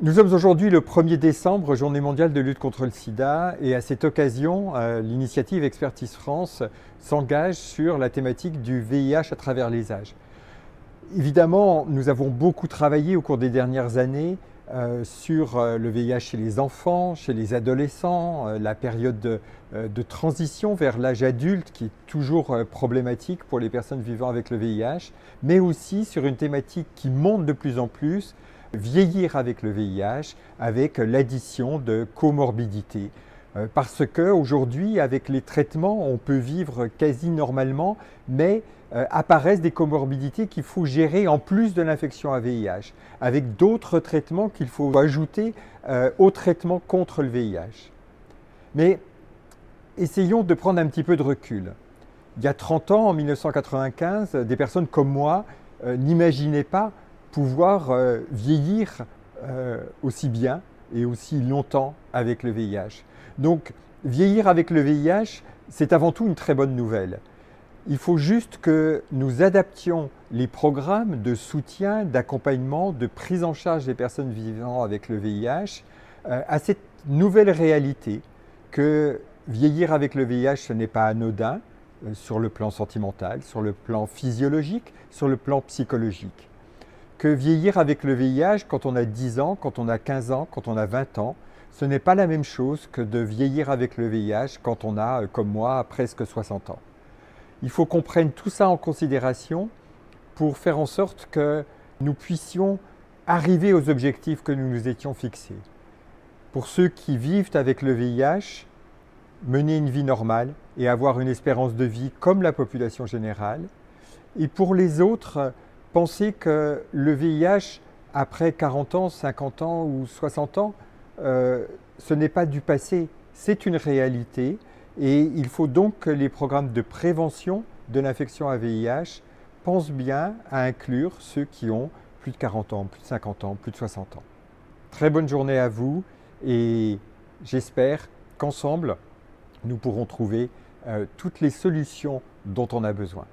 Nous sommes aujourd'hui le 1er décembre, journée mondiale de lutte contre le sida, et à cette occasion, l'initiative Expertise France s'engage sur la thématique du VIH à travers les âges. Évidemment, nous avons beaucoup travaillé au cours des dernières années sur le VIH chez les enfants, chez les adolescents, la période de transition vers l'âge adulte qui est toujours problématique pour les personnes vivant avec le VIH, mais aussi sur une thématique qui monte de plus en plus, vieillir avec le VIH, avec l'addition de comorbidités. Parce qu'aujourd'hui, avec les traitements, on peut vivre quasi normalement, mais apparaissent des comorbidités qu'il faut gérer en plus de l'infection à VIH, avec d'autres traitements qu'il faut ajouter au traitement contre le VIH. Mais essayons de prendre un petit peu de recul. Il y a 30 ans, en 1995, des personnes comme moi n'imaginaient pas pouvoir vieillir aussi bien et aussi longtemps avec le VIH. Donc, vieillir avec le VIH, c'est avant tout une très bonne nouvelle. Il faut juste que nous adaptions les programmes de soutien, d'accompagnement, de prise en charge des personnes vivant avec le VIH à cette nouvelle réalité que vieillir avec le VIH, ce n'est pas anodin sur le plan sentimental, sur le plan physiologique, sur le plan psychologique. Que vieillir avec le VIH quand on a 10 ans, quand on a 15 ans, quand on a 20 ans, ce n'est pas la même chose que de vieillir avec le VIH quand on a, comme moi, presque 60 ans. Il faut qu'on prenne tout ça en considération pour faire en sorte que nous puissions arriver aux objectifs que nous nous étions fixés. Pour ceux qui vivent avec le VIH, mener une vie normale et avoir une espérance de vie comme la population générale. Et pour les autres, penser que le VIH, après 40 ans, 50 ans ou 60 ans, ce n'est pas du passé, c'est une réalité. Et il faut donc que les programmes de prévention de l'infection à VIH pensent bien à inclure ceux qui ont plus de 40 ans, plus de 50 ans, plus de 60 ans. Très bonne journée à vous et j'espère qu'ensemble, nous pourrons trouver toutes les solutions dont on a besoin.